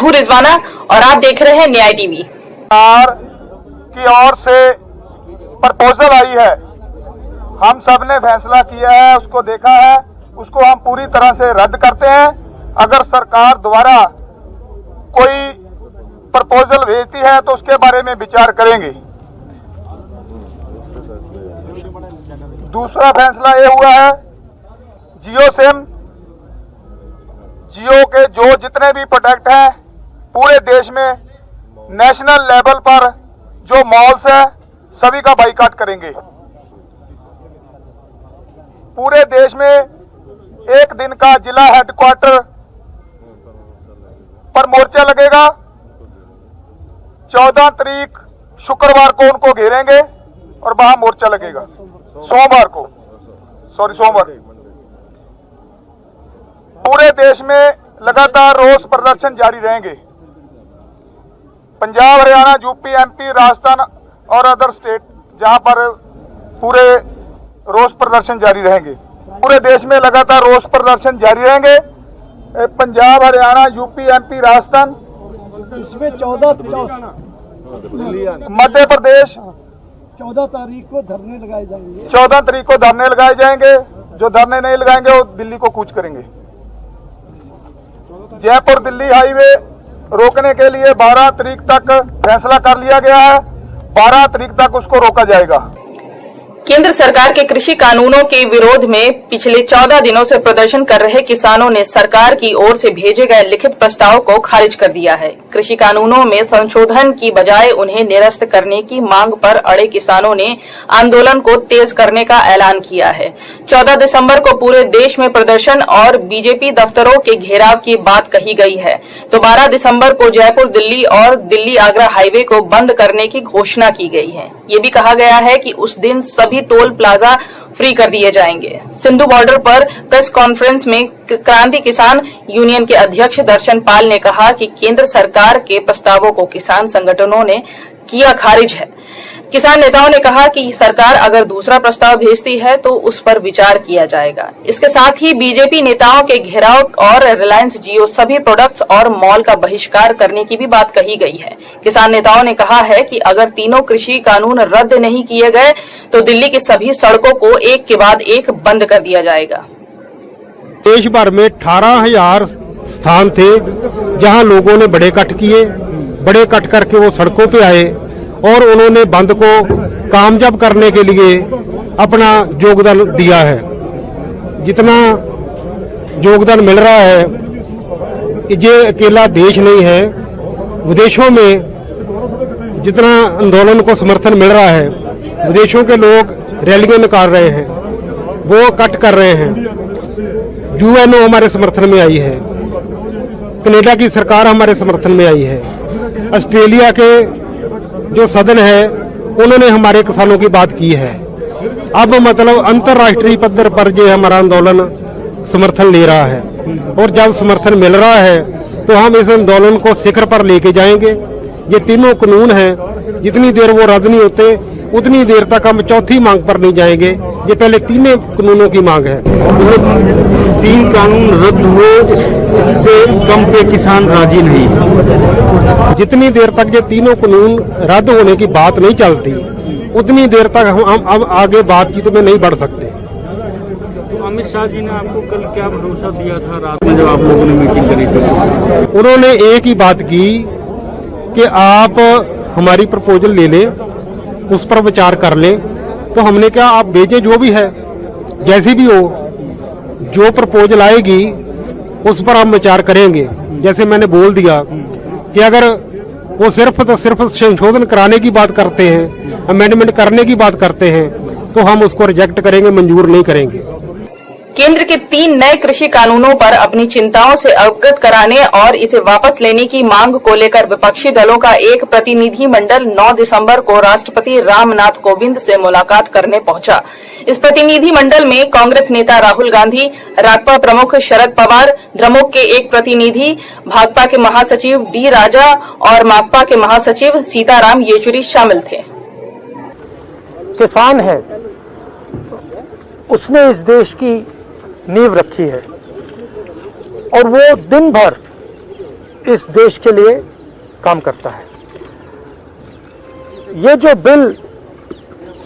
हूँ रिजवाना और आप देख रहे हैं न्याय टीवी। सरकार की ओर से प्रपोजल आई है, हम सब ने फैसला किया है, उसको देखा है, उसको हम पूरी तरह से रद्द करते हैं। अगर सरकार दोबारा कोई प्रपोजल भेजती है तो उसके बारे में विचार करेंगे। दूसरा फैसला ये हुआ है, जियो सिम, जियो के जो जितने भी प्रोडक्ट हैं पूरे देश में नेशनल लेवल पर जो मॉल्स हैं सभी का बाइकाट करेंगे। पूरे देश में एक दिन का जिला हेडक्वार्टर पर मोर्चा लगेगा। 14 तारीख शुक्रवार को उनको घेरेंगे और वहां मोर्चा लगेगा। सोमवार पूरे देश में लगातार रोष प्रदर्शन जारी रहेंगे। पंजाब, हरियाणा, यूपी, एमपी, राजस्थान और अदर स्टेट जहां पर पूरे रोष प्रदर्शन जारी रहेंगे। पूरे देश में लगातार रोष प्रदर्शन जारी रहेंगे। पंजाब, हरियाणा, यूपी, एमपी, राजस्थान, इसमें 14 मध्य प्रदेश 14 तारीख को धरने लगाए जाएंगे। 14 तारीख को धरने लगाए जाएंगे। जो धरने नहीं लगाएंगे वो दिल्ली को कूच करेंगे। जयपुर दिल्ली हाईवे रोकने के लिए 12 तारीख तक फैसला कर लिया गया है। 12 तारीख तक उसको रोका जाएगा। केंद्र सरकार के कृषि कानूनों के विरोध में पिछले 14 दिनों से प्रदर्शन कर रहे किसानों ने सरकार की ओर से भेजे गए लिखित प्रस्ताव को खारिज कर दिया है। कृषि कानूनों में संशोधन की बजाय उन्हें निरस्त करने की मांग पर अड़े किसानों ने आंदोलन को तेज करने का ऐलान किया है। 14 दिसंबर को पूरे देश में प्रदर्शन और बीजेपी दफ्तरों के घेराव की बात कही गई है, तो 12 दिसंबर को जयपुर दिल्ली और दिल्ली आगरा हाईवे को बंद करने की घोषणा की गई है। ये भी कहा गया है कि उस दिन सभी टोल प्लाजा फ्री कर दिए जाएंगे। सिंधु बॉर्डर पर प्रेस कॉन्फ्रेंस में क्रांति किसान यूनियन के अध्यक्ष दर्शन पाल ने कहा कि केंद्र सरकार के प्रस्तावों को किसान संगठनों ने किया खारिज है। किसान नेताओं ने कहा कि सरकार अगर दूसरा प्रस्ताव भेजती है तो उस पर विचार किया जाएगा। इसके साथ ही बीजेपी नेताओं के घेराव और रिलायंस जियो सभी प्रोडक्ट्स और मॉल का बहिष्कार करने की भी बात कही गई है। किसान नेताओं ने कहा है कि अगर तीनों कृषि कानून रद्द नहीं किए गए तो दिल्ली की सभी सड़कों को एक के बाद एक बंद कर दिया जाएगा। देश भर में 18,000 स्थान थे जहां लोगों ने बड़े कट किए। बड़े कट करके वो सड़कों पे आए और उन्होंने बंद को कामयाब करने के लिए अपना योगदान दिया है। जितना योगदान मिल रहा है ये अकेला देश नहीं है, विदेशों में जितना आंदोलन को समर्थन मिल रहा है, विदेशों के लोग रैलियां निकाल रहे हैं, वो कट कर रहे हैं। यूएनओ हमारे समर्थन में आई है, कनाडा की सरकार हमारे समर्थन में आई है, ऑस्ट्रेलिया के जो सदन है उन्होंने हमारे किसानों की बात की है। अब मतलब अंतर्राष्ट्रीय पद्धर पर जो हमारा आंदोलन समर्थन ले रहा है और जब समर्थन मिल रहा है तो हम इस आंदोलन को शिखर पर लेके जाएंगे। ये तीनों कानून हैं, जितनी देर वो रद्द नहीं होते उतनी देर तक हम चौथी मांग पर नहीं जाएंगे। ये पहले तीनों कानूनों की मांग है। 3 कानून रद्द हुए, इससे कम पे किसान राजी नहीं। जितनी देर तक ये तीनों कानून रद्द होने की बात नहीं चलती उतनी देर तक हम आगे बातचीत में नहीं बढ़ सकते। तो अमित शाह जी ने आपको कल क्या भरोसा दिया था रात में जब आप लोगों ने मीटिंग करी थी? उन्होंने एक ही बात की कि आप हमारी प्रपोजल ले लें, उस पर विचार कर लें। तो हमने कहा आप भेजें, जो भी है जैसी भी हो, जो प्रपोजल आएगी उस पर हम विचार करेंगे। जैसे मैंने बोल दिया कि अगर वो सिर्फ संशोधन कराने की बात करते हैं, अमेंडमेंट करने की बात करते हैं, तो हम उसको रिजेक्ट करेंगे, मंजूर नहीं करेंगे। केंद्र के 3 नए कृषि कानूनों पर अपनी चिंताओं से अवगत कराने और इसे वापस लेने की मांग को लेकर विपक्षी दलों का एक प्रतिनिधि मंडल 9 दिसंबर को राष्ट्रपति रामनाथ कोविंद से मुलाकात करने पहुंचा। इस प्रतिनिधि मंडल में कांग्रेस नेता राहुल गांधी, राजपा प्रमुख शरद पवार, द्रमुक के एक प्रतिनिधि, भाजपा के महासचिव डी राजा और माकपा के महासचिव सीताराम येचुरी शामिल थे। किसान है, उसने इस देश की नींव रखी है और वो दिन भर इस देश के लिए काम करता है। ये जो बिल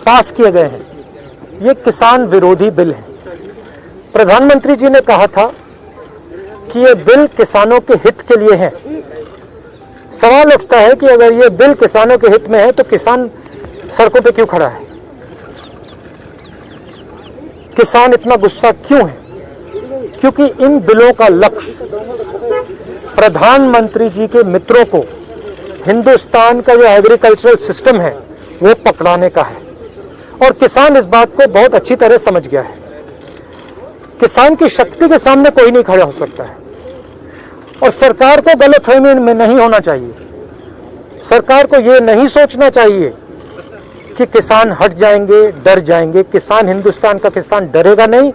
पास किए गए हैं, ये किसान विरोधी बिल है। प्रधानमंत्री जी ने कहा था कि ये बिल किसानों के हित के लिए है। सवाल उठता है कि अगर ये बिल किसानों के हित में है तो किसान सड़कों पे क्यों खड़ा है? किसान इतना गुस्सा क्यों है? क्योंकि इन बिलों का लक्ष्य प्रधानमंत्री जी के मित्रों को हिंदुस्तान का जो एग्रीकल्चरल सिस्टम है वो पकड़ाने का है, और किसान इस बात को बहुत अच्छी तरह समझ गया है। किसान की शक्ति के सामने कोई नहीं खड़ा हो सकता है, और सरकार को गलतफहमी में नहीं होना चाहिए। सरकार को यह नहीं सोचना चाहिए कि किसान हट जाएंगे, डर जाएंगे। किसान, हिंदुस्तान का किसान डरेगा नहीं,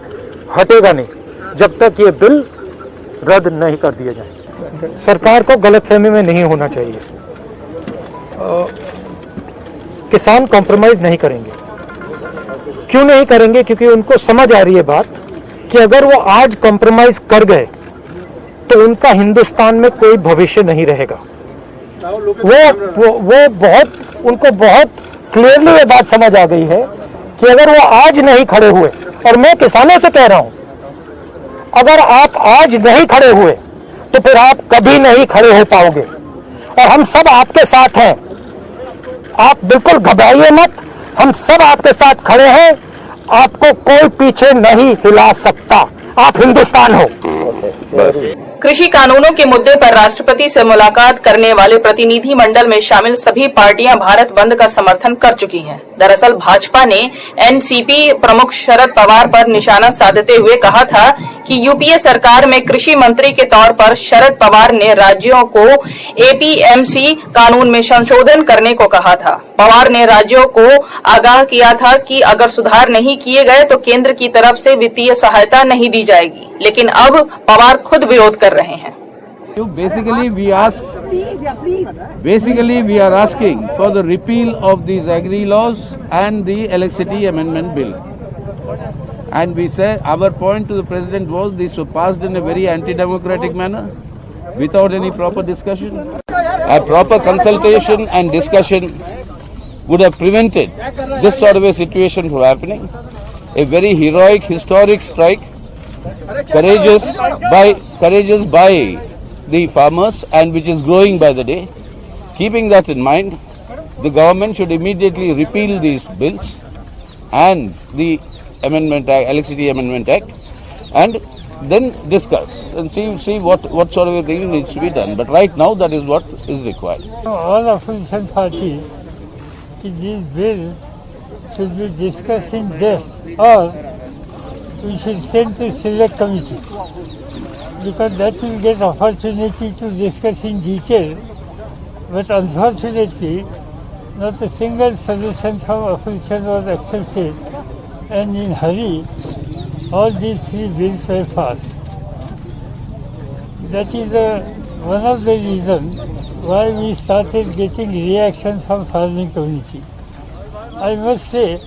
हटेगा नहीं जब तक ये बिल रद्द नहीं कर दिए जाए। सरकार को गलतफहमी में नहीं होना चाहिए। किसान कॉम्प्रोमाइज नहीं करेंगे। क्यों नहीं करेंगे? क्योंकि उनको समझ आ रही है बात कि अगर वो आज कॉम्प्रोमाइज कर गए तो उनका हिंदुस्तान में कोई भविष्य नहीं रहेगा। उनको बहुत क्लियरली ये बात समझ आ गई है कि अगर वो आज नहीं खड़े हुए, और मैं किसानों से कह रहा हूं, अगर आप आज नहीं खड़े हुए तो फिर आप कभी नहीं खड़े हो पाओगे। और हम सब आपके साथ हैं, आप बिल्कुल घबराइए मत, हम सब आपके साथ खड़े हैं। आपको कोई पीछे नहीं हिला सकता, आप हिंदुस्तान हो। कृषि कानूनों के मुद्दे पर राष्ट्रपति से मुलाकात करने वाले प्रतिनिधि मंडल में शामिल सभी पार्टियां भारत बंद का समर्थन कर चुकी हैं। दरअसल भाजपा ने एनसीपी प्रमुख शरद पवार पर निशाना साधते हुए कहा था कि यूपीए सरकार में कृषि मंत्री के तौर पर शरद पवार ने राज्यों को एपीएमसी कानून में संशोधन करने को कहा था। पवार ने राज्यों को आगाह किया था कि अगर सुधार नहीं किए गए तो केंद्र की तरफ से वित्तीय सहायता नहीं दी जाएगी, लेकिन अब पवार खुद विरोध कर रहे हैं। Basically, we are asking for the repeal of these agri laws and the electricity amendment bill. And we said our point to the president was this was passed in a very anti-democratic manner, without any proper discussion. A proper consultation and discussion would have prevented this sort of a situation from happening. A very heroic, historic strike, courageous by the farmers, and which is growing by the day. Keeping that in mind, the government should immediately repeal these bills and the Electricity Amendment Act, and then discuss and see what sort of a thing needs to be done. But right now, that is what is required. All opposition parties, these bills should be discussed in depth, or we should send to select committee, because that will get opportunity to discuss in detail. But unfortunately, not a single solution from opposition was accepted, and in hurry, all these three bills were passed. That is one of the reasons why we started getting reaction from farming community. I must say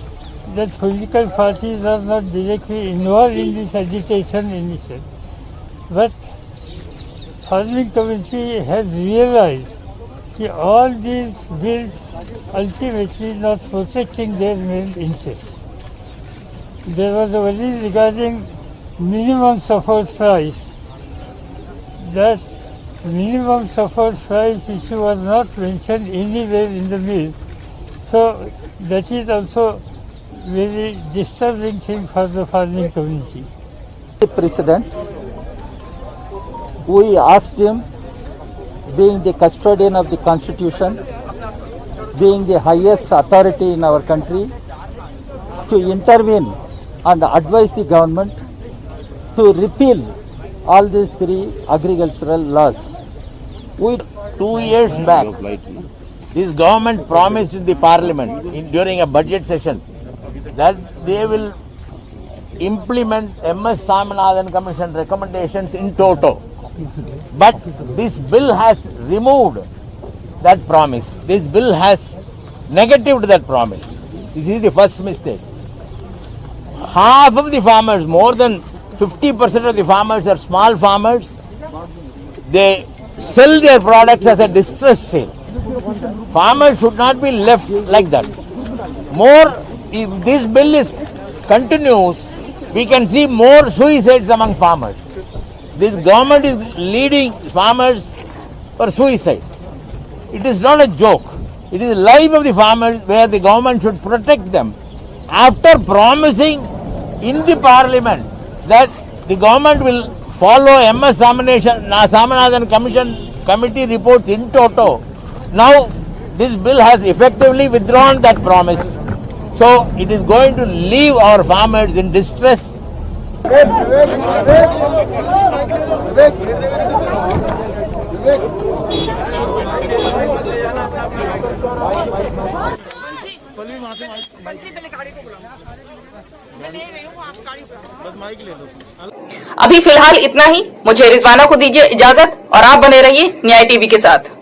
that political parties are not directly involved in this agitation initiative, but farming community has realized that all these bills ultimately not protecting their main interests. There was a worry regarding minimum support price. That minimum support price issue was not mentioned anywhere in the bill. So that is also very disturbing thing for the farming community. The President, we asked him, being the custodian of the Constitution, being the highest authority in our country, to intervene and advise the government to repeal all these three agricultural laws. 2 years back, this government promised in the parliament during a budget session that they will implement MS Swaminathan Commission recommendations in toto. But this bill has removed that promise. This bill has negatived that promise. This is the first mistake. Half of the farmers, more than 50% of the farmers are small farmers. They sell their products as a distress sale. Farmers should not be left like that. More, if this bill continues, we can see more suicides among farmers. This government is leading farmers for suicide. It is not a joke. It is the life of the farmers where the government should protect them. After promising in the parliament that the government will follow MS Samanathan committee reports in toto, now this bill has effectively withdrawn that promise. So it is going to leave our farmers in distress. अभी फिलहाल इतना ही। मुझे रिजवाना को दीजिए इजाजत और आप बने रहिए न्याय टीवी के साथ।